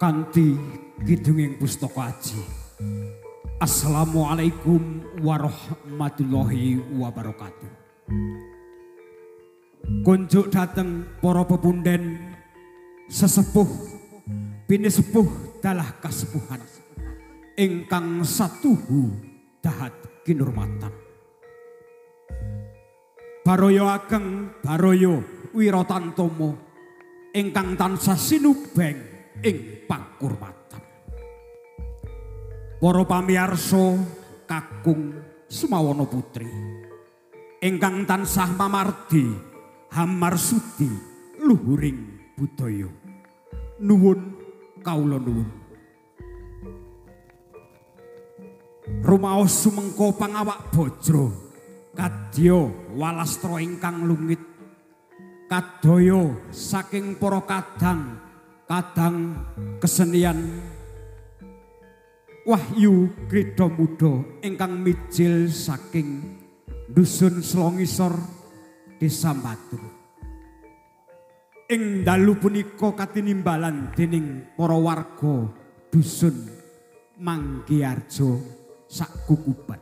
kanthi kidunging pustaka aji. Assalamualaikum warahmatullahi wabarakatuh. Kunjuk dateng para pepunden sesepuh pinesepuh dalah kasepuhan ingkang satuhu dahat kinurmatan. Baroyo ageng baroyo Wiratantomo ingkang tansah sinubeng ing pakurmatan. Para pamirsa kakung Sumawana putri ingkang tansah mamardi hamarsudi luhuring budaya. Nuwun kawula nuwun. Rumaos sumengko pangawak bajra kadya walastra ingkang lungit kadaya saking para kadang kesenian Wahyu Krida Muda ingkang mijil saking dusun Slongisor Desa Batur. Ing dalu punika katinimbalan dening para warga dusun Manggiarjo sakukuban.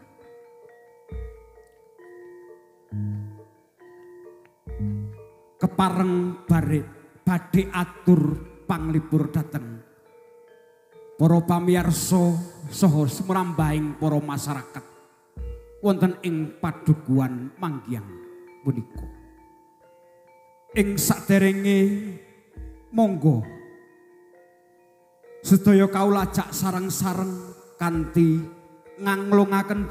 Kepareng badhe atur panglipur dateng para pamirsa saha sumrambahing para masyarakat wonten ing padukuhan Manggiang punika. Ing saderenge monggo sedaya kawula ajak sareng-sareng kanthi nganglungaken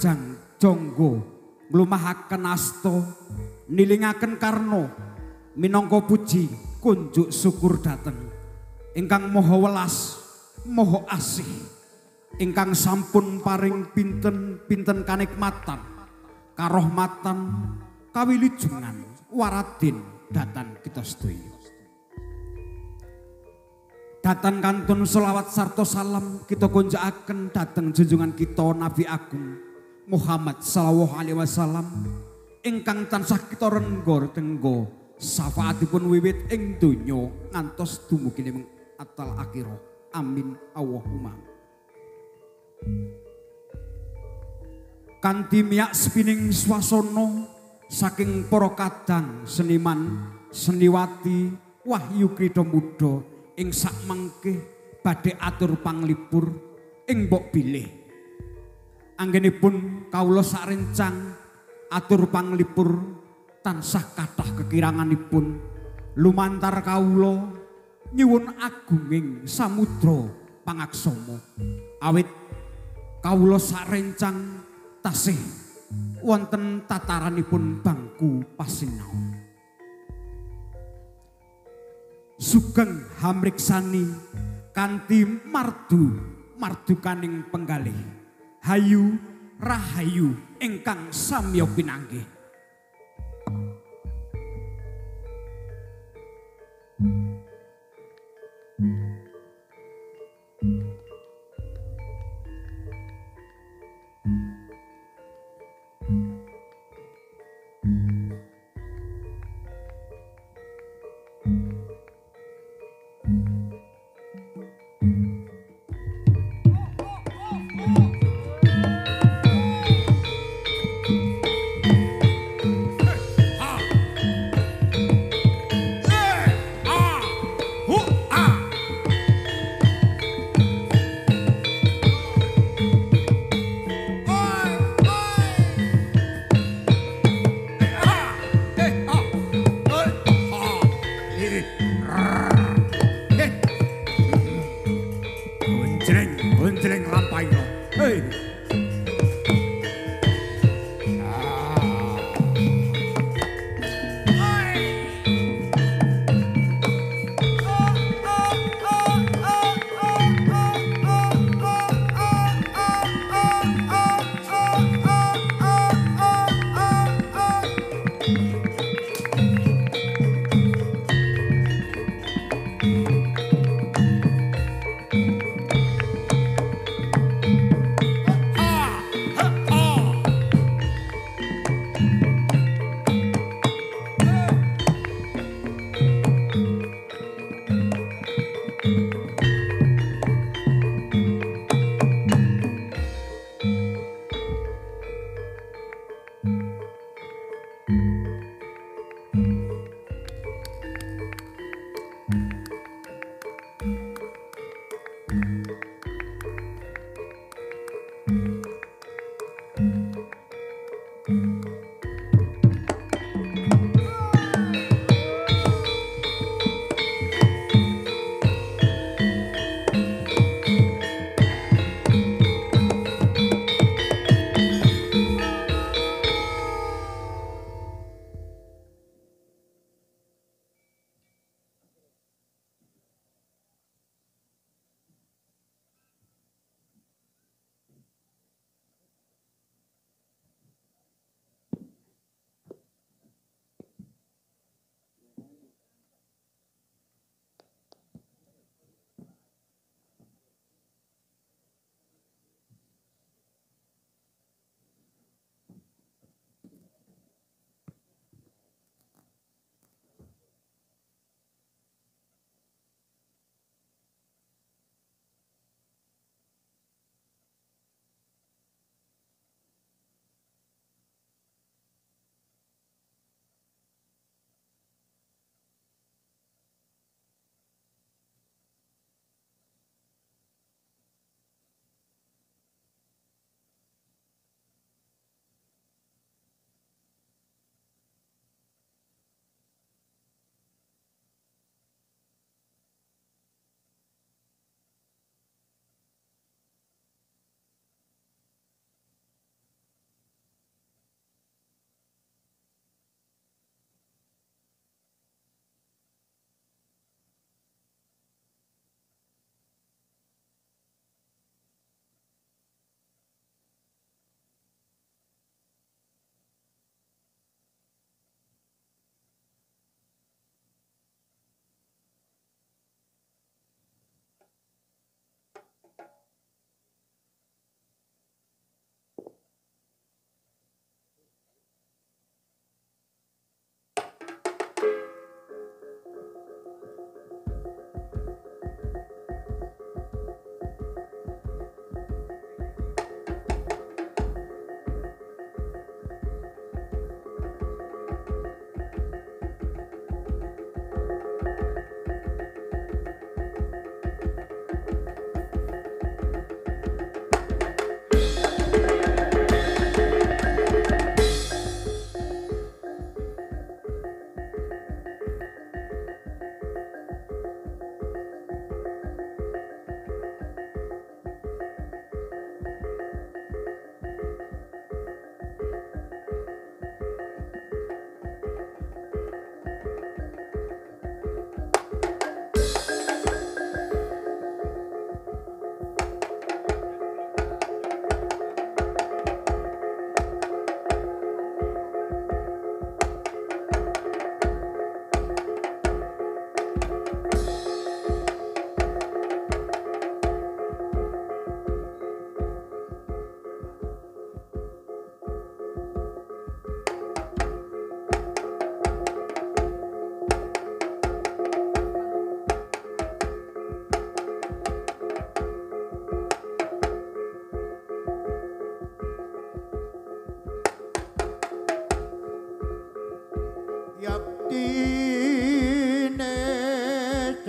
jangga nglumahaken asta nilingaken karna minangka puji kunjuk syukur dateng ingkang maha welas maha asih ingkang sampun paring pinten kanikmatan karohmatan kawilujengan waradin datan kita sedaya. Datan kantun selawat sarta salam kita konjakaken dhateng junjungan kita Nabi Agung Muhammad sallallahu alaihi wasallam ingkang tansah kita rengga-rengga syafaatipun wiwit ing donya ngantos dumugi ing atal akhirah. Amin Allahumma. Kanthi miyak sepining swasana saking para kadang seniman seniwati Wahyu Krida Muda ing sak mangke badhe atur panglipur ing mbok bilih. Anggenipun kawula sarencang atur panglipur tansah kathah kekiranganipun lumantar kawula nyuwun agunging samudra pangaksama awit kawula sarencang tasih wonten tataranipun bangku pasinau. Sugeng hamriksani kanthi mardukaning penggalih hayu rahayu ingkang samya pinanggih.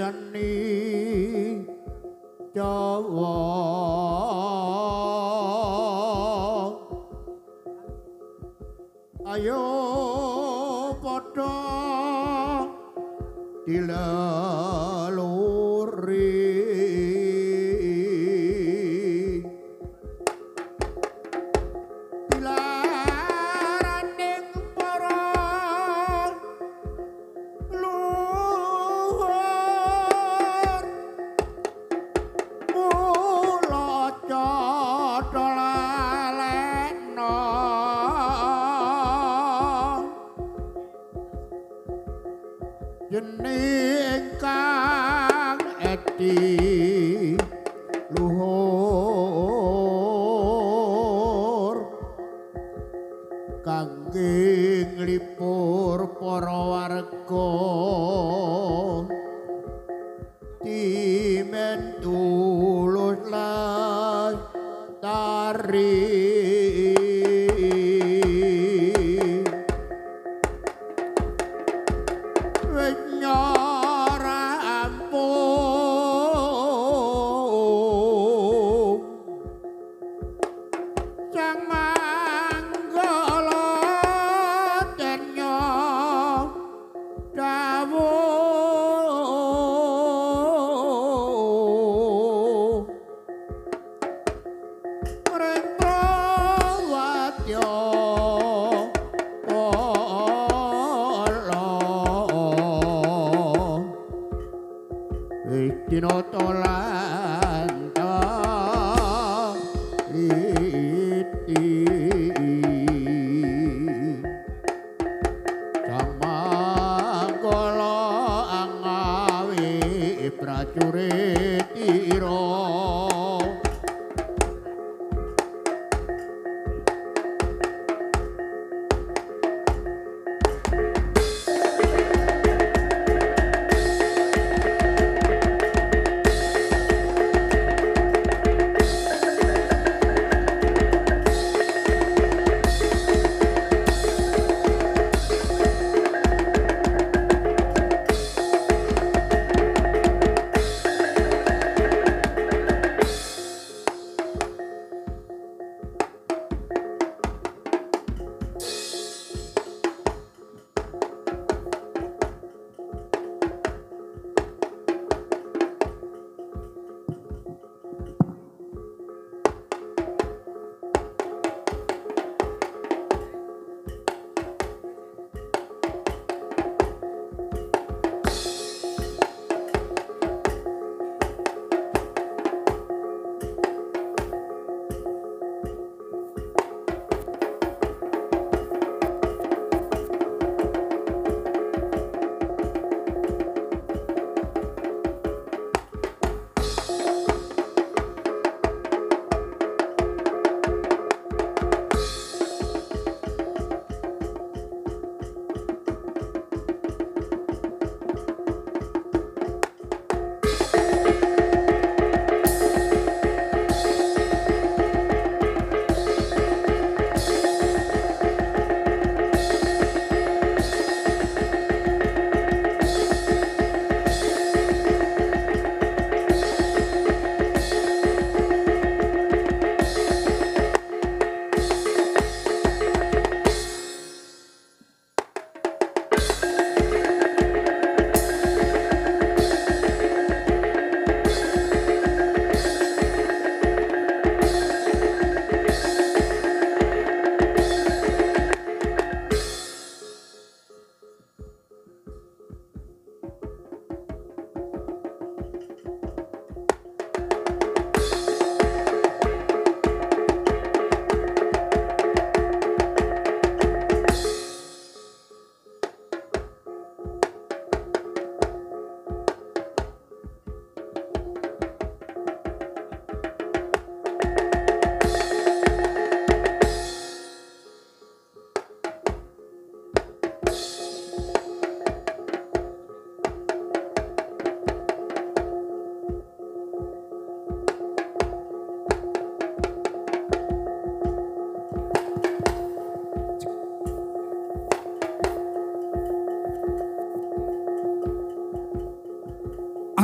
jani Jawa ayo padha dilaluri dilaraning para luhur mula cotha lalekna jeni ingkang edi luhur kangge nglipur para warga dimen tulus lestari nyora ampun sang manggala denya dawuh Rentrawatya Dinoto lanta iti Samanggala angawe prajurit ira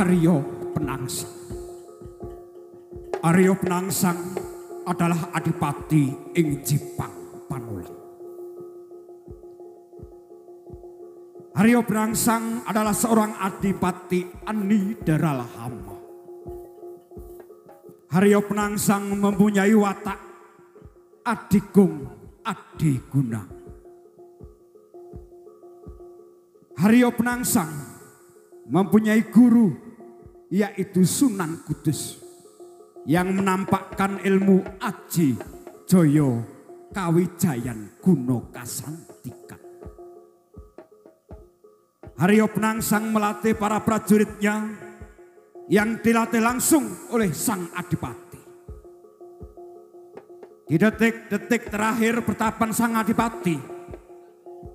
Arya Penangsang. Arya Penangsang adalah adipati ing Jipang Panulang. Arya Penangsang adalah seorang adipati Ani Daralhama. Arya Penangsang mempunyai watak adigung adiguna. Arya Penangsang mempunyai guru yaitu Sunan Kudus yang menampakkan ilmu Aji Joyo Kawijayan Guno Kasantikan. Arya Penangsang melatih para prajuritnya yang dilatih langsung oleh sang adipati. Di detik-detik terakhir pertapan sang adipati,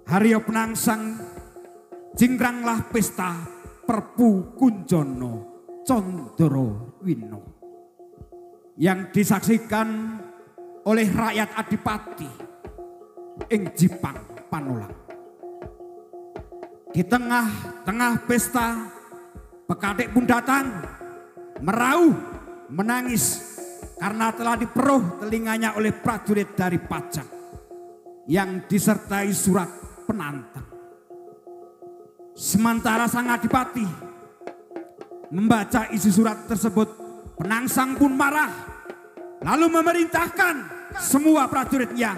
Arya Penangsang jingkranglah pesta Perpu Kunjono Condoro Wino yang disaksikan oleh rakyat adipati ing Jipang Panulang. Di tengah-tengah pesta, Pekatik pun datang, merauh, menangis karena telah diperuh telinganya oleh prajurit dari Pajang yang disertai surat penantang. Sementara sang adipati membaca isi surat tersebut, Penangsang pun marah, lalu memerintahkan semua prajuritnya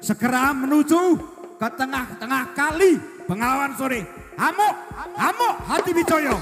segera menuju ke tengah-tengah kali Bengawan Sore. Amuk, amuk Hadi Wijoyo.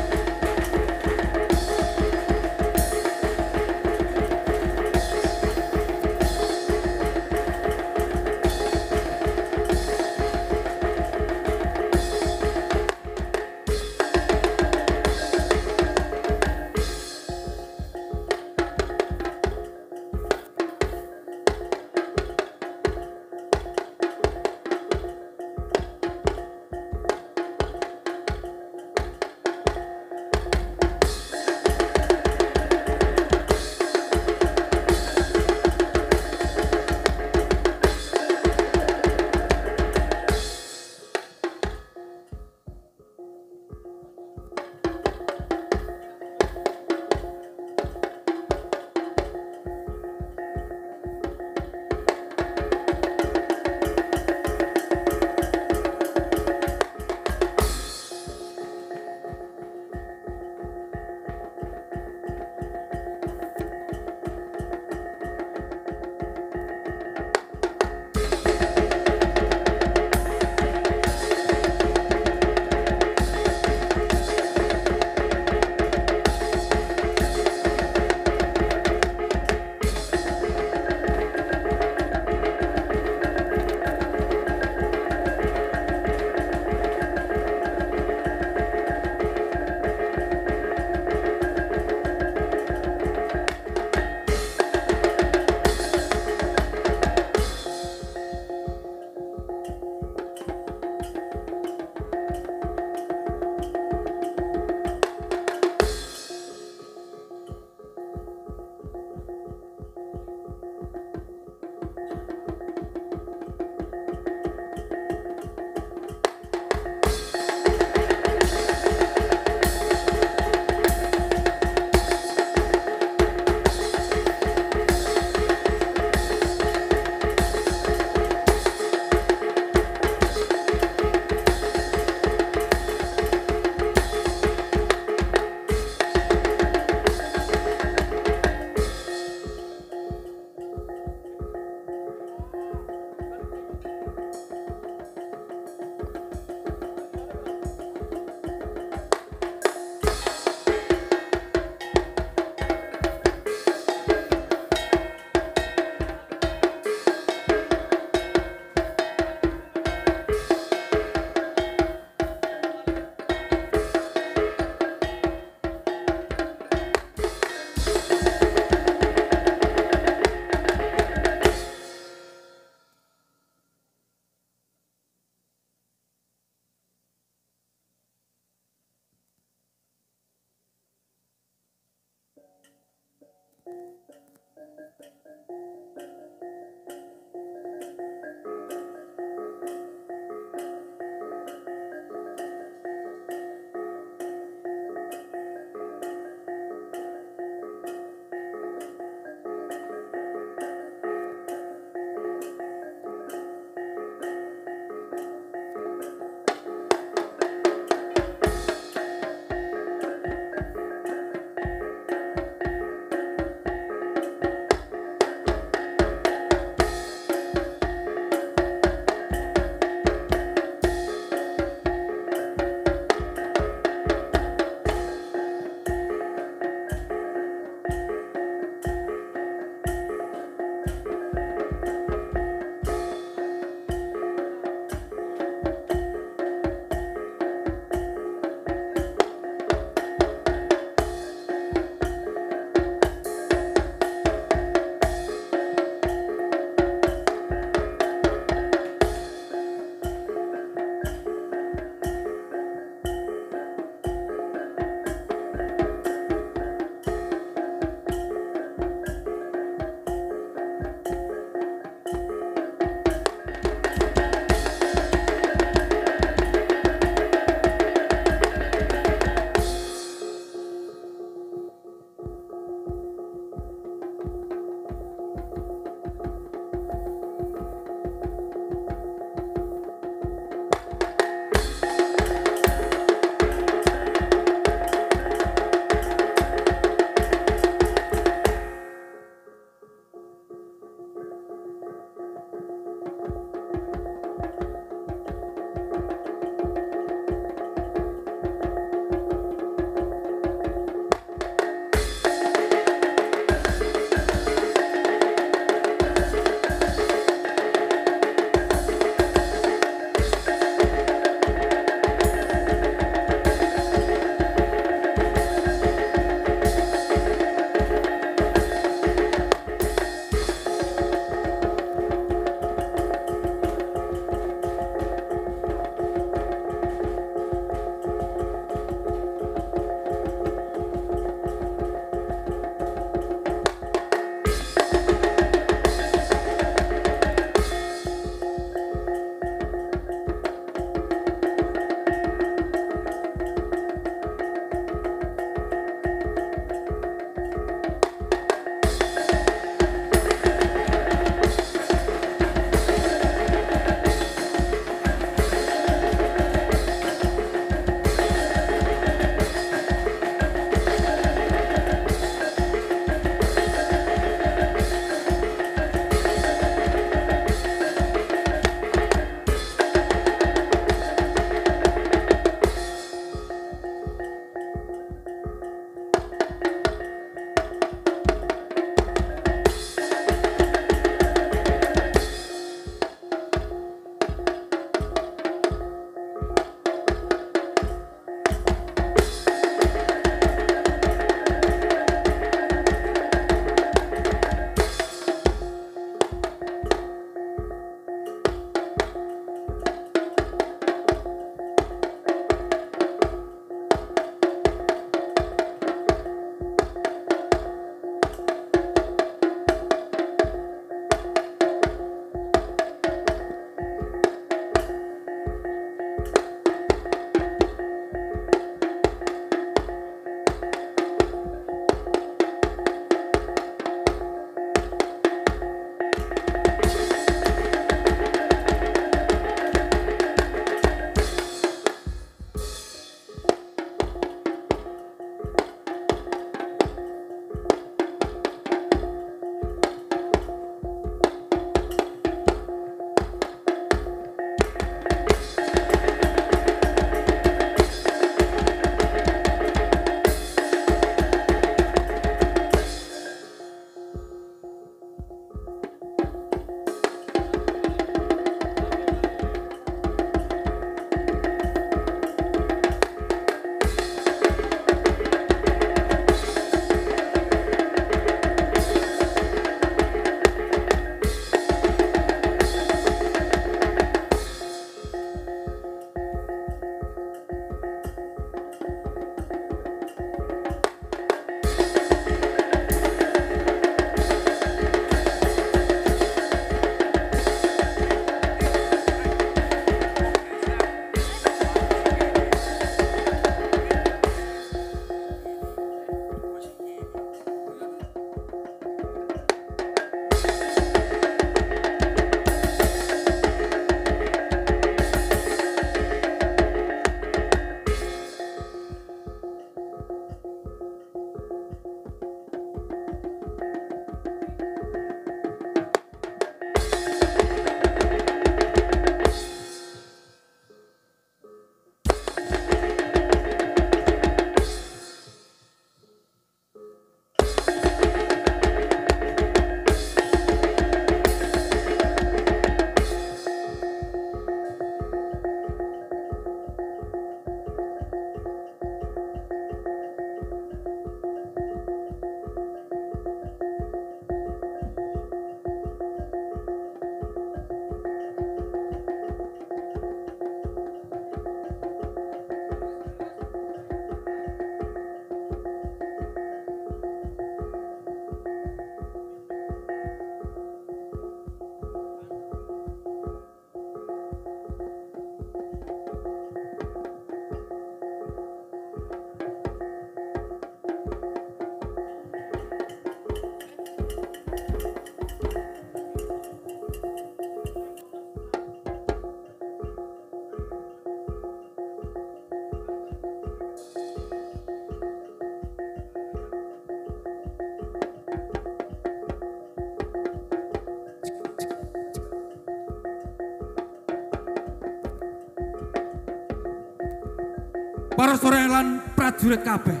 Para sore lan prajurit kabeh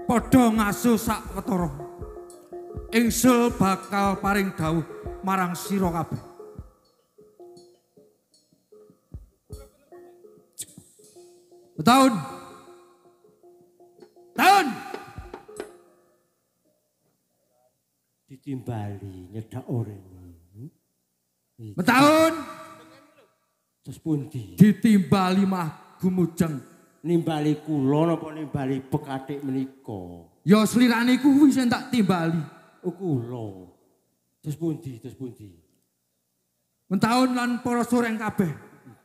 padha ngasuh sawetara. Ingsul bakal paring dawuh marang sira kabeh. Tahun ditimbali nyedak orene. Tahun Terus pundi? ditimbali mah gumujeng. Nimbali kula napa nimbali pekathik menika? Ya slirane kuwi sing tak timbali. Oh kula. Terus pundi? Mentahun lan para soreng kabeh.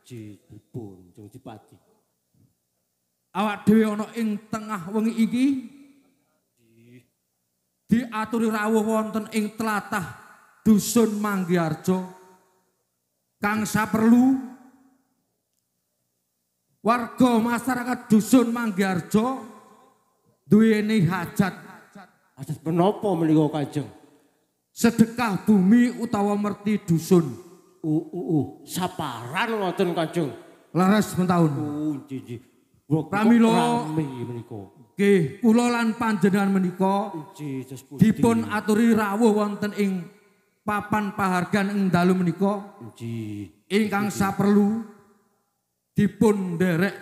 Nggih, dipun Jeng Dipati. Awak dhewe ana ing tengah wengi iki diaturi rawuh wonten ing tlatah Dusun Manggiharjo kang saperlu warga masyarakat Dusun Manggiharjo duweni hajat. Hajat menapa menika Kanjeng? Sedekah bumi utawa merti dusun. Saparan wonten Kanjeng. Leres mentahun. Nggih. Pramila menika. nggih kula lan panjenengan menika dipun aturi rawuh wonten ing papan pahargan ing dalu menika. Nggih. Ingkang saperlu dipun nderek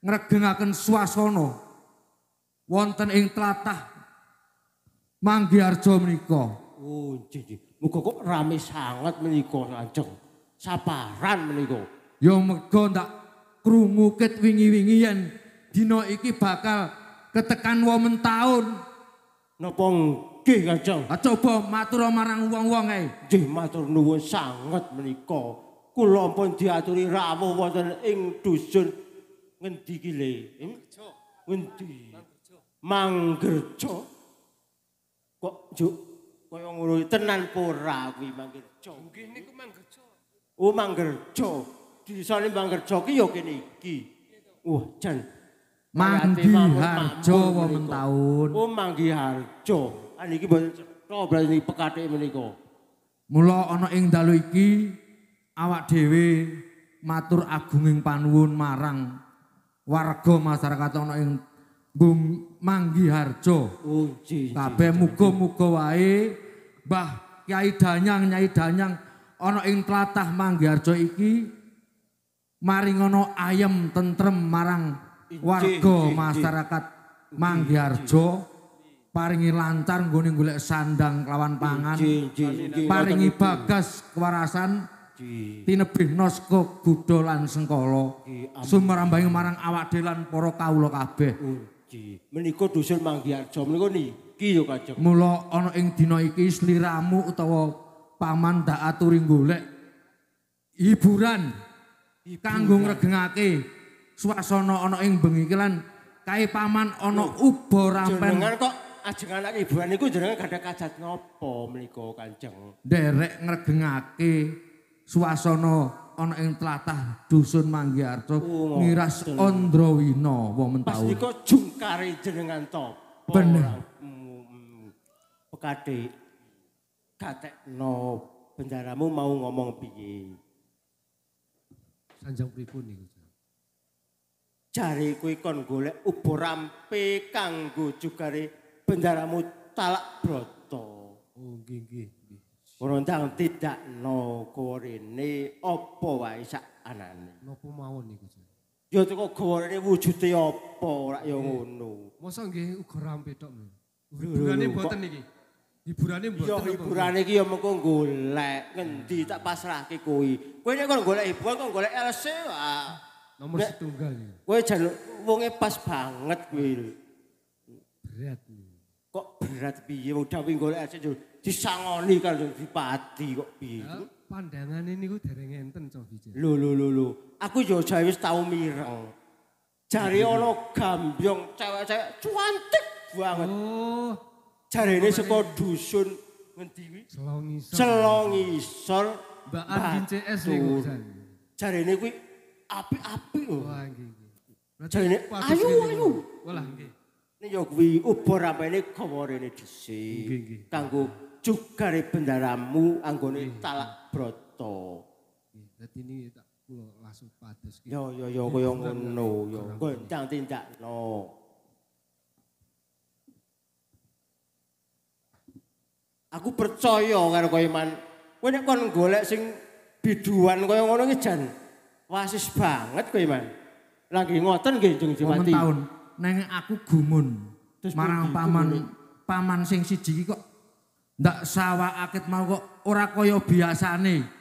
ngregengaken swasana wonten ing tlatah Manggiharjo menika. Nggih. Muga kok rame sanget menika Kanjeng. Saparan menika. Ya mergo ndak krungu ket wingi-wingi yen dina iki bakal ketekan women taun. Napa nggih Kanjeng? Coba matur marang wong-wong ae. Nggih matur nuwun sanget menika. Kula pun diaturi rawuh wonten ing dusun ngendi ki le? Ngendi? Manggerjo. Kok juk kaya ngono tenan pora kuwi Manggerjo. Nggih niku Manggerjo. Oh Manggerjo. Disane Manggerjo ki ya kene iki. Wah jan Manggiharjo women taun. Oh Manggiharjo. Niki mboten cetha berarti pekathik menika. Mula ana ing dalu iki awak dhewe matur agunging panuwun marang warga masyarakat ana ing Manggiharjo. Oh nggih. Kabeh muga-muga wae Mbah Kyai Danyang, Nyai Danyang ana ing tlatah Manggiharjo iki maring ana ayem tentrem marang warga masyarakat Manggiharjo, paringi lancar nggone golek sandang kelawan pangan, paringi bagas kewarasan, tinebih naska Buddha lan Sengkala, sumrambahing marang awak dhewe lan para kawula kabeh. Menika dusun Manggiharjo menika niki ya Kanjeng. Mula ana ing dina iki sliramu utawa paman ndak aturi golek hiburan kanggo ngregengake swasana ana ing bengi iki lan kae paman ana uba rampen. Jenengan kok ajeng anak hiburan niku jenengan gadah kajat napa menika Kanjeng? Nderek ngregengake swasana ana ing tlatah Dusun Manggiharjo ngiras Andrawina wong Pas mentawun. niku jungkare jenengan to. Bener. Pekathik gatekno bendaramu mau ngomong piye? Sanjang pripun niku? Jare kuwi kon golek uba rampe kanggo jugare bendaramu Talak Brata. Oh nggih. Ora ndang tidakno kowe rene apa wae sak anane. Napa mawon niku? Ya teko gawane wujude apa ora ya ngono. Mosok nggih uga rampe tok. Hiburane mboten niki. Hiburane mboten. Ya hiburane iki ya mengko golek ngendi tak pasrahke kuwi. Kowe nek kon golek hiburan kon golek LC wae. Nomor setunggal iki. Kowe jan wonge pas banget kuwi. Berat. Kok berat piye udah wing golek LC disangoni karo Dipati kok piye. Pandangane niku dereng enten Cobi. Lho. Aku yo jae wis tau mireng. Jare ana gambyong cewek-cewek cantik banget. Oh, Jarene saka dusun ngendi kuwi? Selongisor. Selongisor. Mbak Andin CS niku jan. Jarene kuwi apik-apik lho. Wah nggih. Jarene ayu. Walah nggih. Nek yo kuwi uba rampene gawa rene dhisik. Nggih. Kanggo jugare bendaramu anggone Talak Brata. Dadi niki tak kula langsung pados ki. Yo kaya ngono yo. Goncang tindakno. Aku percaya karo kowe man. Kowe nek kon golek sing biduan kaya ngono ki jan wasis banget kowe man. Lagi ngoten nggih Jung Jumati. Tahun neng aku gumun. Marang paman sing siji kok ndak sawah akit mau kok ora kaya biasane.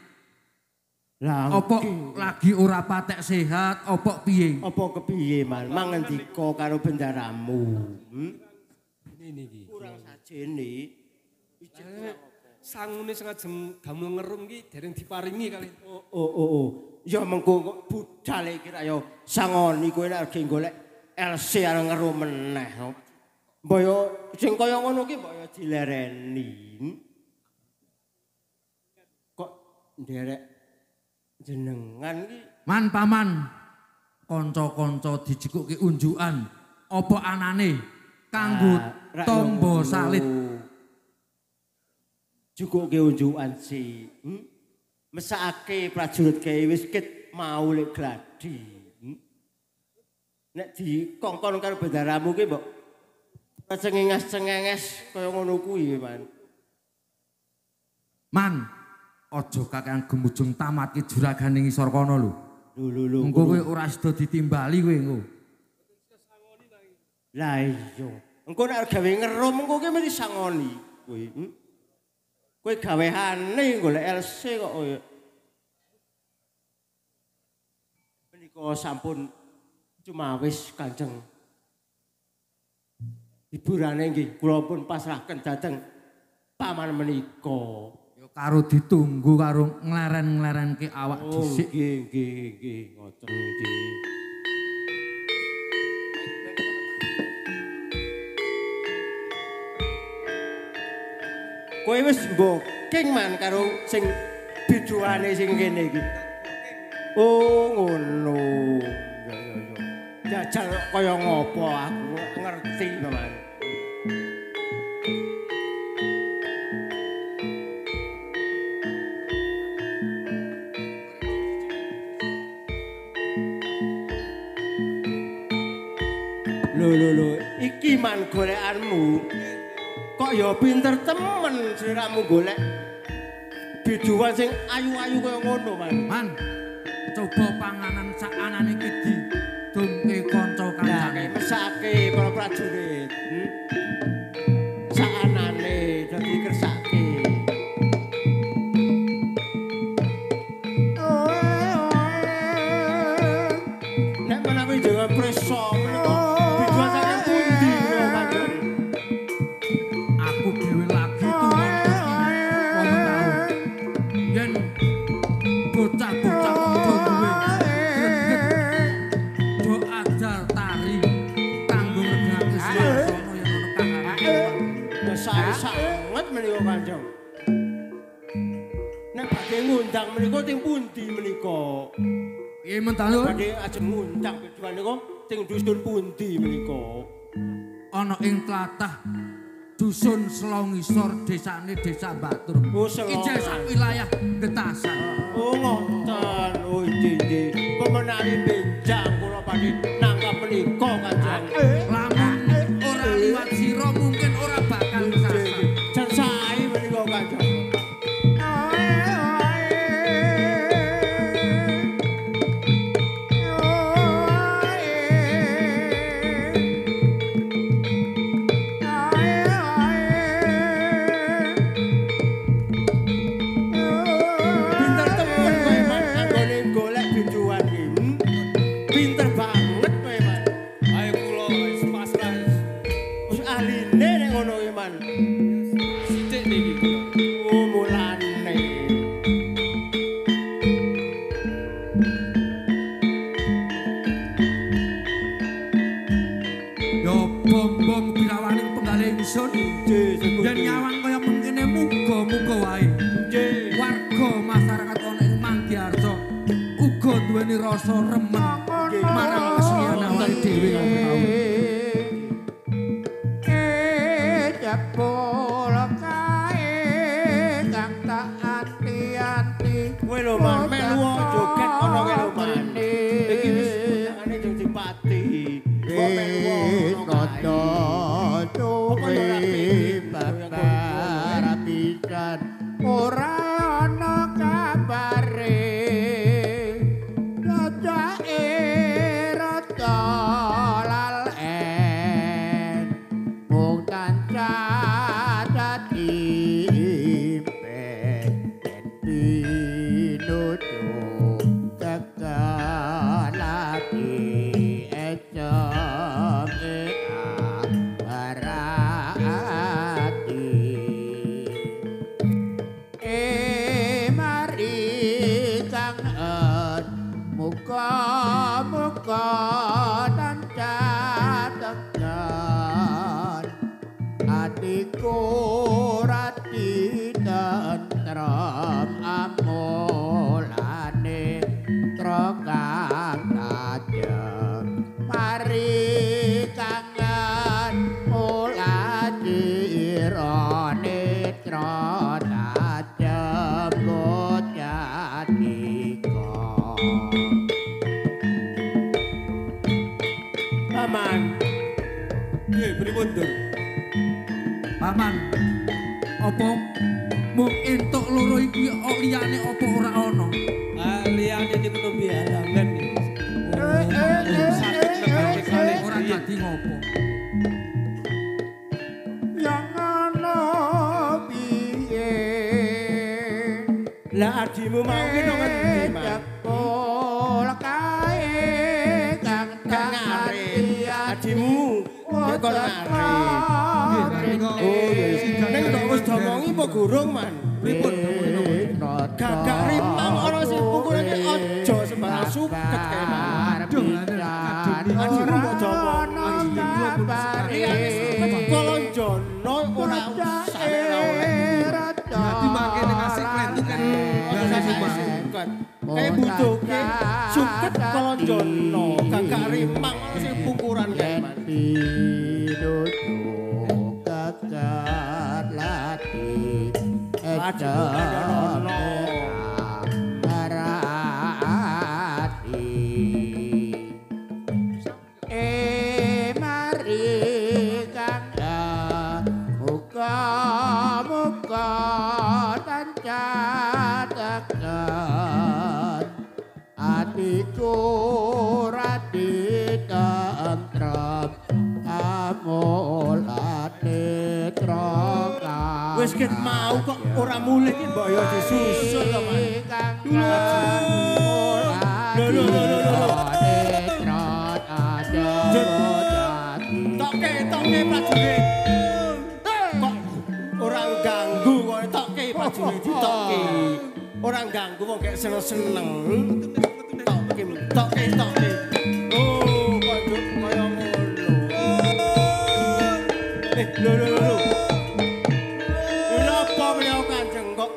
Lah opo lagi ora patek sehat, opo piye? Apa kepiye man? Mangendika karo bendaramu. Ini iki. Kurang sajene. Sangune sing ajeng gamu ngerum ki dereng diparingi kali. Oh. Ya mengko kok budal iki ra ya sangoni kowe nek arep golek LC arep ngerum meneh. Mbaya sing kaya ngono ki mbaya dilereni. Kok nderek jenengan ki Man paman kanca-kanca dijikuki unjukan apa anane kanggo tombo salit. Jukuke unjukan si. Mesake prajurit kae wis ket mau lek gladi. Nek dikongkon karo bendaramu ki mbok cengenges-cengenges kaya ngono kuwi, Man. Man, aja kakean gemujung tamat ki juragane ngisor kono lho. Lho. Engko kowe ora sida ditimbali kowe engko. Lah iya. Engko nek gawe ngerum engko ki mesti sangoni kowe. Kowe gawehane golek LC kok kowe. Menika sampun cuma wis Kanjeng. Hiburane nggih kula pun pasrahken dhateng paman menika. Ya karo ditunggu karo ngleren-nglerenke awak dhisik. Nggih, ngoten nggih. Kowe wis booking man karo sing biduane sing kene iki. Oh ngono. Ya. Jajal kaya ngopo aku ngerti man. Lho, iki man golekanmu. Kok ya pinter temen sliramu golek biduan sing ayu-ayu kaya ngono, Man. Man, coba panganan sak anane iki didumke kanca kancane. Mesake para prajurit. Sak anane dadi kersake. Nek menawi jangan preso menika biduan saking pundi lho, Kanjeng? Aku dhewe lagi tuwon iki. Yen bocah-bocah do duwe greget do ajar tari kanggo ngregake swasana yen ono kahanan. Sanget menika Kanjeng. Nek badhe ngundang menika teng pundi menika? Piye mentalo? Badhe ajeng ngundang biduan niku teng dusun pundi menika? Ana ing tlatah dusun Selongisor desane Desa Batur. Oh, Selongisor. Ijel sak wilayah Getasan. Oh ngoten. Oh nggih. Pemenawi benjang kula badhe nangkap menika Kanjeng. Lamun ora liwat sira mungkin ora bakal kesasar. Jan sae menika Kanjeng. Pinter temen kowe man anggone golek biduan iki. Pinter banget kowe man. Ayo kula wis pasrah. Wis ahline nek ngono iki man. Sithik niki kula. Oh mulane. Yo bom-bom birawaning penggalih ingsun. Yen nyawang kaya mengkene muga-muga wae. Nggih. Warga masyarakat ana ing Manggiarjo uga duweni rasa remen marang kesenian awake dhewe tau. Kowe lho man melu joget ana kene atiku rati tentrem amolane trokang tajem mari kangen mulati irone tajem bocatiko Paman nggih pripun Dur Paman apa mung entuk loro iki kok liyane apa ora ana liyane niku nembe halangan ora dadi ngopo yang ana piye lah adimu mau ki nang endi Mas kae kang ngare adimu ya kon ngare ning kok wis domongi apa gurung man pripun gagak rimang ana sing ukurane aja sembarang suket kae man adimu kok domong kolonjono ora usah Dadi mangkene kasih klentukan suket kae butuhke suket kolonjono gagak rimang ana sing ukuran kae man gagat lati mari kanda muka tancatakan atiku rati tentrem amolane trokang wis ket mau kok ora mulih ki mbok yo disusul to Toke prajurit kok orang ganggu kok toke prajurit ditoke orang ganggu wong kayak seneng-seneng toke oh kok kaya ngono lho apa beliau Kanjeng kok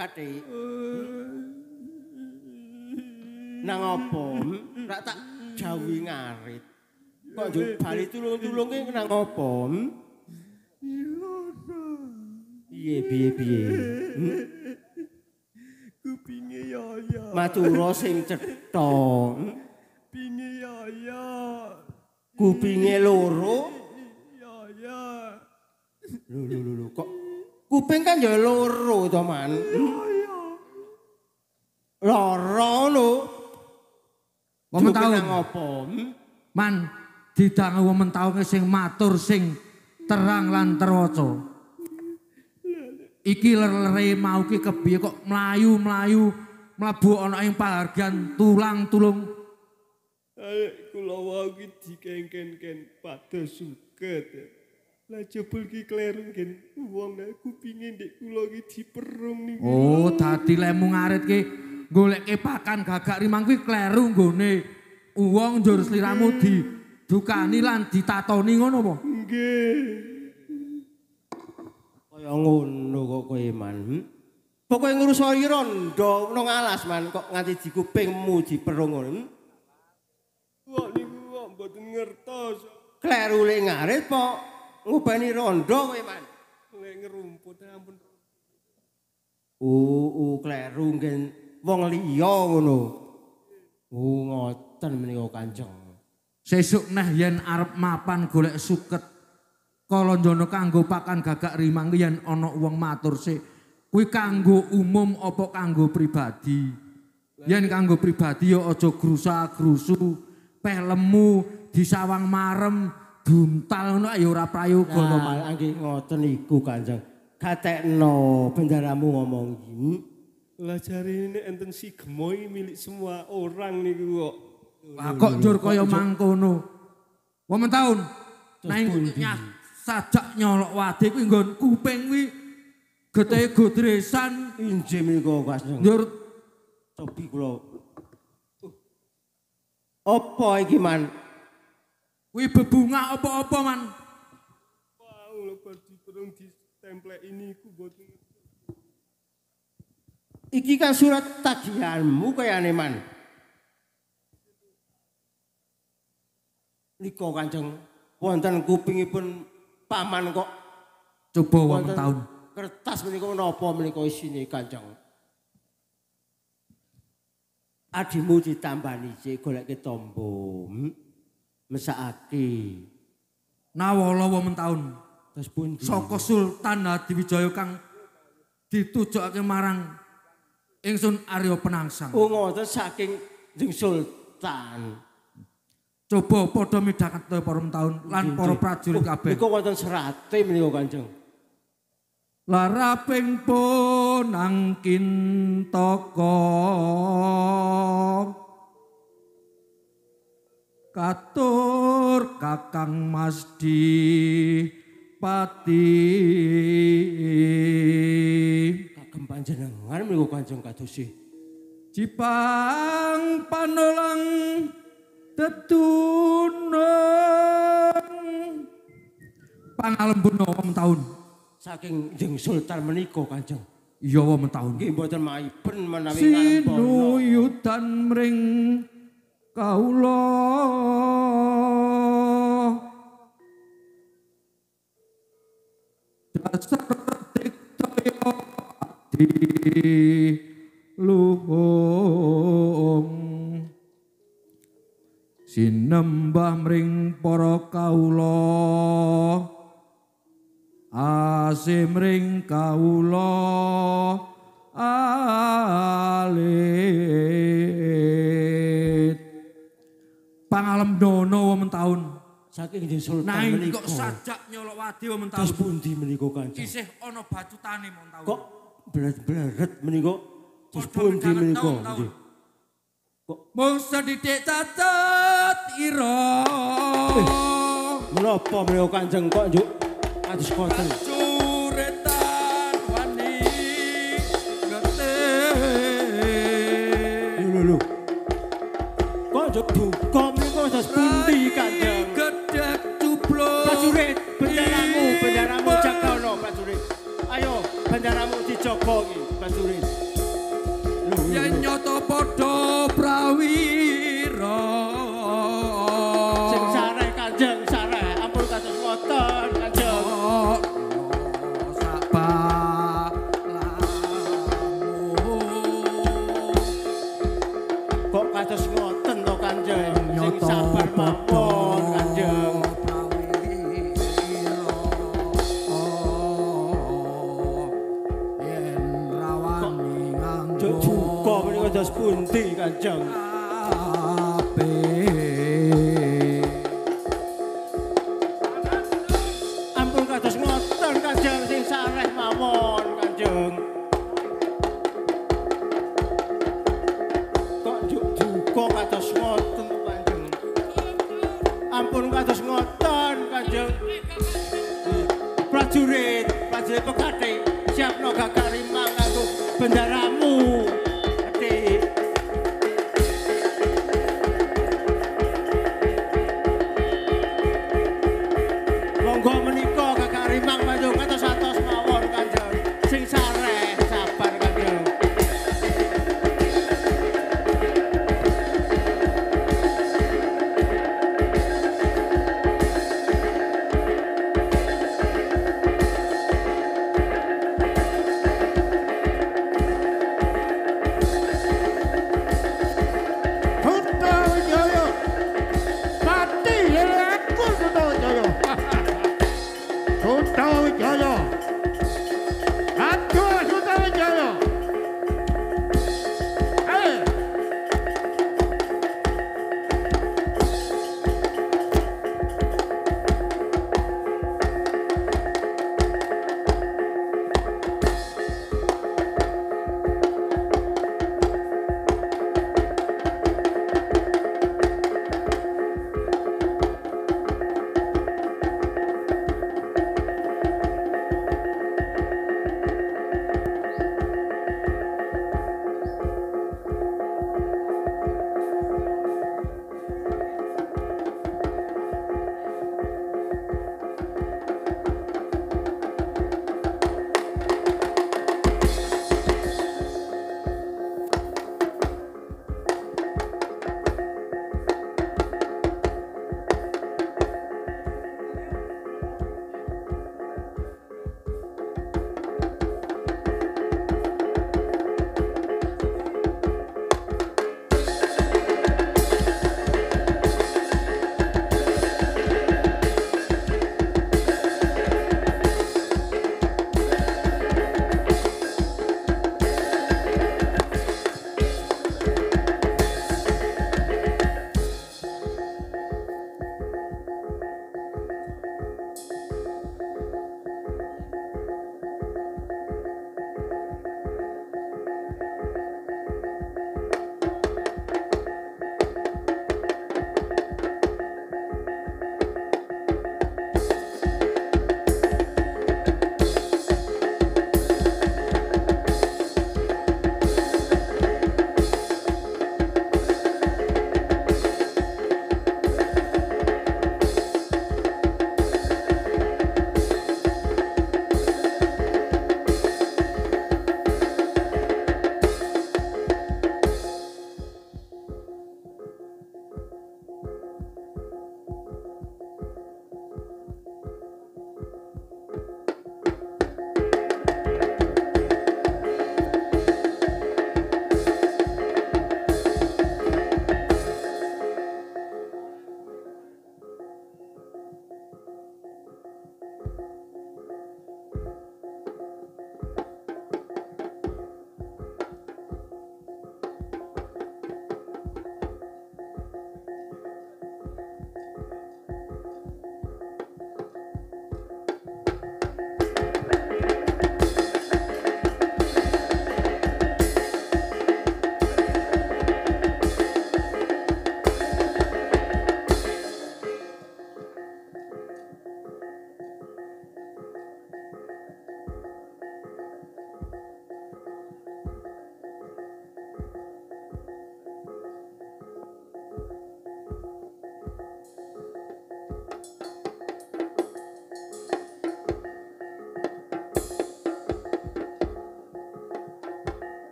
Kati nang apa rak tak jawi ngarit kok njuk bali tulung-tulunge nang apa piye kupinge ya matura sing cetha pinge ya kupinge loro ya lho kok kuping kan ya loro to man loro lho wong taun apa man didang wong taun sing matur sing terang lan terwaca iki lere mau ki kepiye kok mlayu mlebu ana ing pahargyan tulang-tulung kula wau ki dikengken-ken pados suket lah jebul ki kleru ngen wong kupinge ndek kula ki diperung niku oh dadi lemu ngarit ki goleke pakan gagak rimang kuwi kleru nggone wong njur sliramu didukani lan ditatoni ngono apa? Nggih. Kaya ngono kok kowe man. Pokoke ngrusoi rondo nang alas man kok nganti dikupingmu diperung ngono. Kok niku kok mboten ngertos. Kleru le ngarit po ngubani rondo kowe man. Lek ngerumput ampun. Kleru ngen wong liya ngono. Ngoten menika Kanjeng. Sesuk neh yen arep mapan golek suket kalonjono kanggo pakan gagak rimang yen ana wong matur sik kuwi kanggo umum apa kanggo pribadi. Yen kanggo pribadi ya aja grusa-grusu, peh lemu, disawang marem, duntal ngono ya ora prayoga to, Mas. Nggih ngoten iku Kanjeng. Gatekno bendaramu ngomong iki. Lah jarine enten si gemoy milik semua orang niku kok. Lah kok njur kaya mangkono. Wong taun nang sajak nyolok wadi kuwi nggon kuping kuwi gethe godresan injih menika Kanjeng. njur Topi kula. Apa iki man? kuwi bebungah apa-apa man. Durung ditemplek ini ku boten. Iki kan surat tagihanmu kayane man. Nika Kanjeng wonten kupingipun paman kok. Coba wong taun. Kertas menika menapa menika isine Kanjeng? Adimu ditambani sik goleke tombo. Mesakake. Nawala wong taun. Terus pundi? Saka Sultan Hadiwijaya kang ditujokake marang ingsun Arya Penangsang. Oh ngoten saking Jeng Sultan. Coba padha midhangket para taun lan para prajurit kabeh. Niku wonten serate menika Kanjeng. Laraping pun angkin toko katur Kakang Masdi Pati Kagem panjenengan menika Kanjeng kadosi Jipang panolang tetunung pangalembuna wong taun saking Jeng Sultan menika Kanjeng. Iya wong taun. Nggih mboten maiben menawi ngalempana. Sinuyudan mring kawula dasar diktaya adi luhung sinembah mring para kawula asimring kawula alit pangalemdono wong taun saking Jeng Sultan nang menika kok sajak nyolok wadi wong taun terus pundi menika Kanjeng isih ana bacutane wong taun kok bleret menika terus pundi menika nggih kok mung sedidik cacat ira menapa menika Kanjeng kok njuk kados konten curetan wani gete lho kok njuk duka menika terus pundi Kanjeng gedek cupluk prajurit benderamu jagono prajurit ayo benderamu dijaga iki prajurit yen nyoto padha prawira sing sareh Kanjeng sareh ampun kados ngoten Kanjeng kok kados ngoten to Kanjeng sing sabar mawon Kanjeng yen rawani nganggo duka menika dos pundi Kanjeng ampun kados ngoten Kanjeng sing sareh mawon Kanjeng kok njuk duka kados ngoten Kanjeng ampun kados ngoten Kanjeng prajurit pekati siapno gagarimang kanggo benderamu adik monggo menika gagarimang panjung kados atos mawon Kanjeng sing sareh sabar Kanjeng Sutawijaya mati aku Sutawijaya Sutawijaya